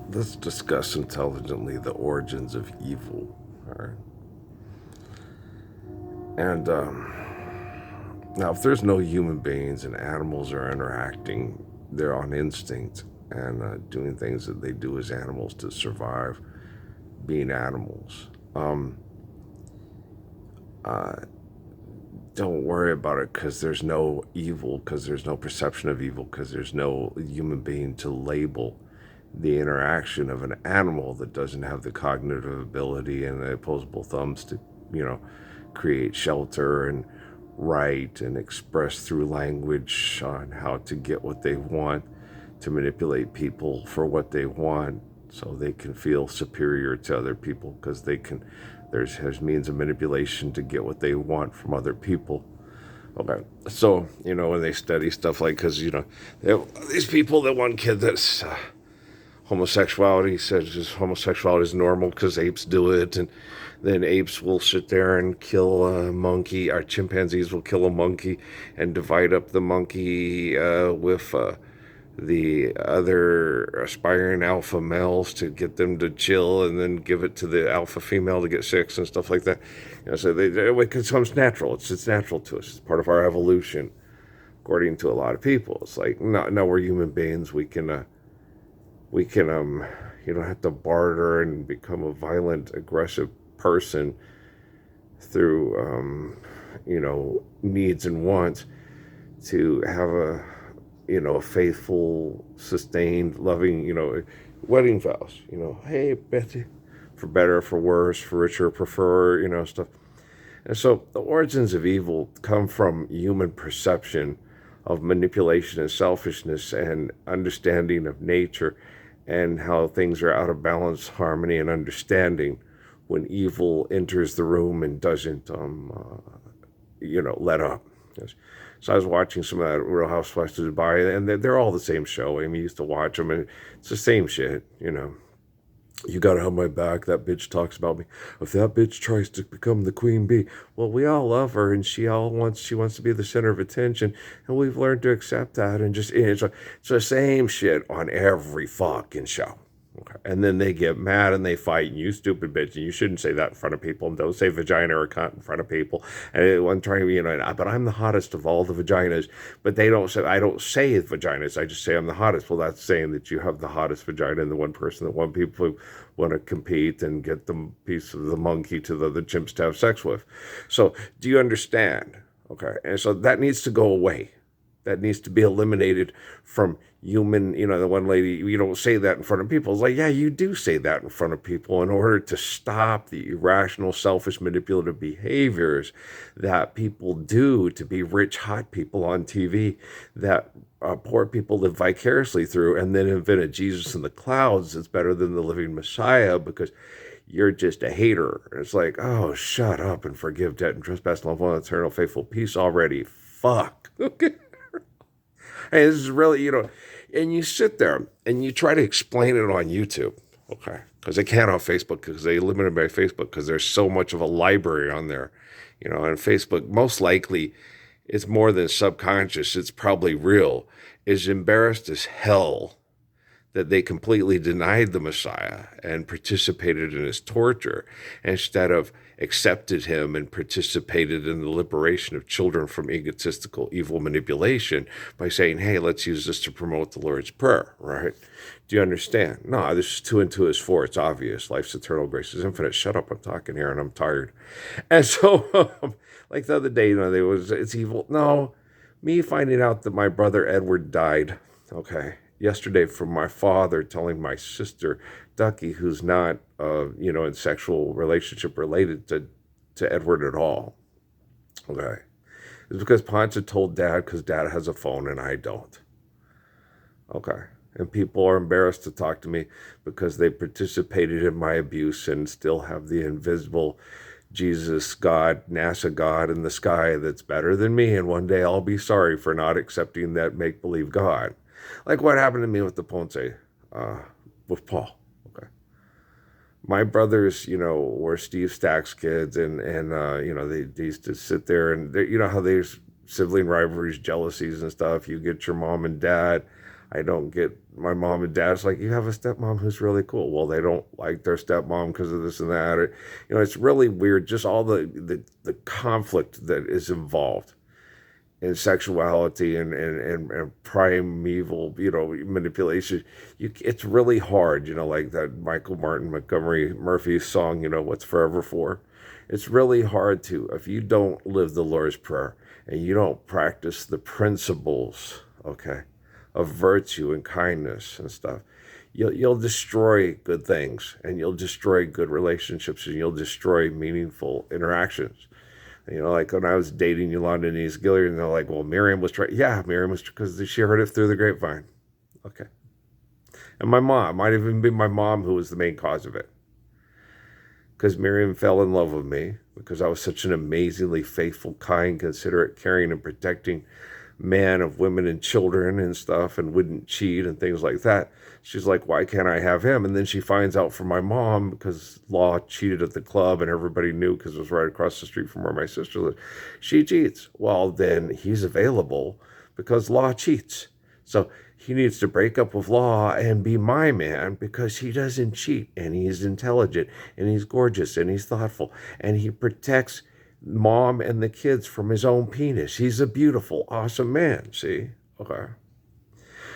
let's discuss intelligently the origins of evil. All right. And now, if there's no human beings and animals are interacting, they're on instinct and doing things that they do as animals to survive, being animals. Uh, don't worry about it because there's no evil, because there's no perception of evil, because there's no human being to label the interaction of an animal that doesn't have the cognitive ability and the opposable thumbs to, you know, create shelter and write and express through language on how to get what they want, to manipulate people for what they want so they can feel superior to other people because they can there's means of manipulation to get what they want from other people. Okay, so when they study stuff like, because these people, that one kid that's homosexuality, says just homosexuality is normal because apes do it, and then apes will sit there and kill a monkey. Our chimpanzees will kill a monkey and divide up the monkey with the other aspiring alpha males to get them to chill, and then give it to the alpha female to get sex and stuff like that. So it becomes natural. It's natural to us. It's part of our evolution, according to a lot of people. It's like, no, we're human beings. We can you don't have to barter and become a violent, aggressive person through needs and wants to have a faithful, sustained, loving, wedding vows. Hey, Betty, for better, for worse, for richer, prefer, stuff. And so the origins of evil come from human perception of manipulation and selfishness and understanding of nature and how things are out of balance, harmony, and understanding when evil enters the room and doesn't, let up. Yes. So I was watching some of that Real Housewives of Dubai, and they're all the same show. I mean, we used to watch them, and it's the same shit. You gotta have my back. That bitch talks about me. If that bitch tries to become the queen bee, well, we all love her, and she wants to be the center of attention, and we've learned to accept that. And just it's the same shit on every fucking show. Okay. And then they get mad and they fight, and you stupid bitch, and you shouldn't say that in front of people, and don't say vagina or cunt in front of people. And one trying, but I'm the hottest of all the vaginas. But they don't say, I don't say vaginas, I just say I'm the hottest. Well, that's saying that you have the hottest vagina and the one person that want people want to compete and get the piece of the monkey to the chimps to have sex with. So do you understand? Okay. And so that needs to go away. That needs to be eliminated from human. The one lady, you don't say that in front of people. It's like, yeah, you do say that in front of people in order to stop the irrational, selfish, manipulative behaviors that people do to be rich, hot people on TV that poor people live vicariously through, and then invent a Jesus in the clouds that's better than the living Messiah because you're just a hater. It's like, oh, shut up and forgive debt and trespass, love one, eternal, faithful peace already. Fuck. Okay. Hey, this is really, and you sit there and you try to explain it on YouTube, okay? Because they can't on Facebook because they limited by Facebook because there's so much of a library on there, and Facebook, most likely, it's more than subconscious, it's probably real, is embarrassed as hell that they completely denied the Messiah and participated in his torture instead of accepted him and participated in the liberation of children from egotistical evil manipulation by saying, hey, let's use this to promote the Lord's Prayer, right? Do you understand? No, this is 2 and 2 is 4. It's obvious. Life's eternal, grace is infinite. Shut up, I'm talking here and I'm tired. And so, like the other day, it's evil. No, me finding out that my brother Edward died, okay, yesterday, from my father telling my sister Ducky, who's not in sexual relationship related to Edward at all. Okay, it's because Poncha told Dad because Dad has a phone and I don't. Okay, and people are embarrassed to talk to me because they participated in my abuse and still have the invisible Jesus God, NASA God in the sky that's better than me, and one day I'll be sorry for not accepting that make-believe God. Like what happened to me with the Ponce, with Paul. Okay, my brothers, were Steve Stack's kids, and they used to sit there and how there's sibling rivalries, jealousies, and stuff. You get your mom and dad I don't get my mom and dad's like, you have a stepmom who's really cool. Well, they don't like their stepmom because of this and that. Or, it's really weird. Just all the conflict that is involved in sexuality and primeval, manipulation. It's really hard, like that Michael Martin Montgomery Murphy song, What's Forever For? It's really hard if you don't live the Lord's Prayer and you don't practice the principles, okay, of virtue and kindness and stuff, you'll destroy good things, and you'll destroy good relationships, and you'll destroy meaningful interactions. Like when I was dating Yolanda Denise Gilliard, and they're like, well, Miriam was trying. Yeah, Miriam was, because she heard it through the grapevine. Okay. And my mom, might even be my mom who was the main cause of it. Because Miriam fell in love with me because I was such an amazingly faithful, kind, considerate, caring, and protecting man of women and children and stuff, and wouldn't cheat and things like that. She's like, why can't I have him? And then she finds out from my mom, because Law cheated at the club and everybody knew because it was right across the street from where my sister lived. She cheats. Well, then he's available because Law cheats. So he needs to break up with Law and be my man because he doesn't cheat, and he's intelligent, and he's gorgeous, and he's thoughtful, and he protects mom and the kids from his own penis. He's a beautiful, awesome man. See? Okay.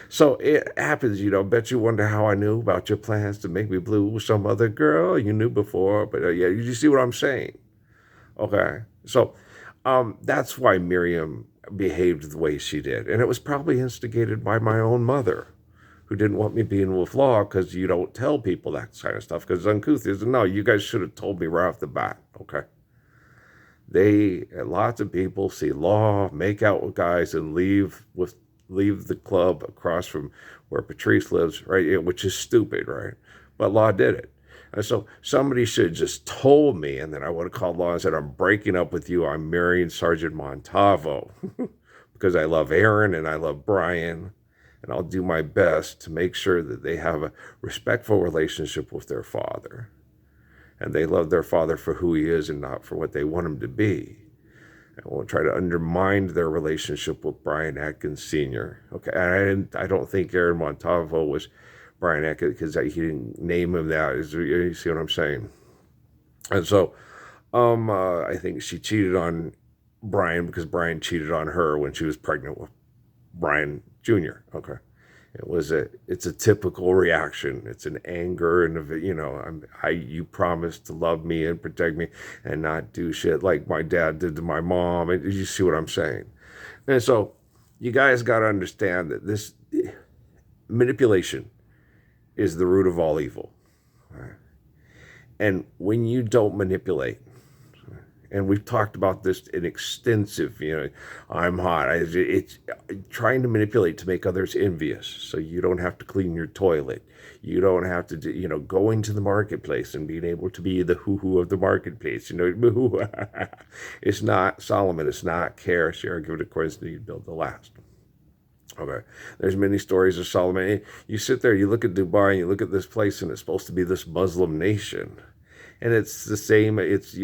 So it happens, Bet you wonder how I knew about your plans to make me blue with some other girl you knew before. But yeah, you see what I'm saying? Okay. So that's why Miriam behaved the way she did. And it was probably instigated by my own mother, who didn't want me being with Law, because you don't tell people that kind of stuff, because it's uncouth. No, you guys should have told me right off the bat. Okay. Lots of people see Law make out with guys and leave the club across from where Patrice lives, right? Which is stupid, right? But Law did it. And so somebody should have just told me, and then I would have called Law and said, I'm breaking up with you. I'm marrying Sergeant Montalvo because I love Aaron and I love Brian, and I'll do my best to make sure that they have a respectful relationship with their father. And they love their father for who he is and not for what they want him to be. And we'll try to undermine their relationship with Brian Atkins Sr. Okay, and I don't think Aaron Montalvo was Brian Atkins, because he didn't name him that. You see what I'm saying? And so I think she cheated on Brian because Brian cheated on her when she was pregnant with Brian Jr. Okay. It's a typical reaction. It's an anger, and you promised to love me and protect me and not do shit like my dad did to my mom. And you see what I'm saying? And so you guys got to understand that this manipulation is the root of all evil. Right? And when you don't manipulate, and we've talked about this in extensive, I'm hot. It's trying to manipulate to make others envious, so you don't have to clean your toilet. You don't have to do, going to the marketplace and being able to be the hoo-hoo of the marketplace. It's not Solomon. It's not care, share, give it according to need, build the last. Okay. There's many stories of Solomon. You sit there, you look at Dubai, and you look at this place, and it's supposed to be this Muslim nation. And it's the same, it's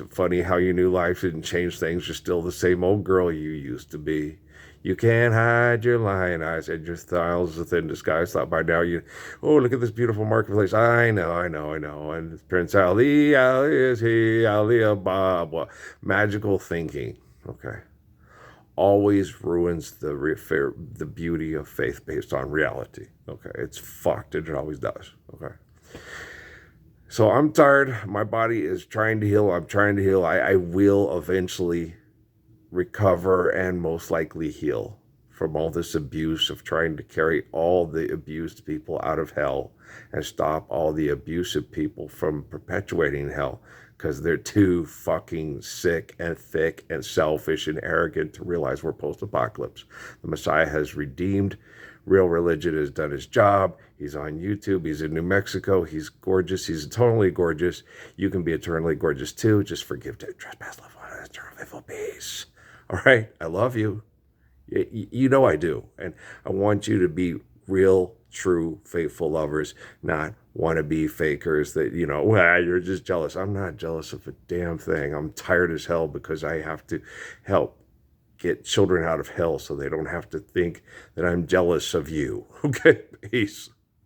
funny how you knew life didn't change things. You're still the same old girl you used to be. You can't hide your lion eyes and your thighs within disguise. Thought by now look at this beautiful marketplace. I know. And Prince Ali is he, Ali Ababa. Magical thinking, okay, always ruins the beauty of faith based on reality. Okay, it's fucked, and it always does. Okay. So I'm tired. My body is trying to heal. I'm trying to heal. I will eventually recover and most likely heal from all this abuse of trying to carry all the abused people out of hell and stop all the abusive people from perpetuating hell, because they're too fucking sick and thick and selfish and arrogant to realize we're post-apocalypse. The Messiah has redeemed. Real religion has done his job. He's on YouTube. He's in New Mexico. He's gorgeous. He's eternally gorgeous. You can be eternally gorgeous too. Just forgive, trespass, love, honor, eternal, faithful, peace. All right? I love you. You know I do. And I want you to be real, true, faithful lovers, not wannabe fakers that, you're just jealous. I'm not jealous of a damn thing. I'm tired as hell because I have to help get children out of hell so they don't have to think that I'm jealous of you. Okay, peace.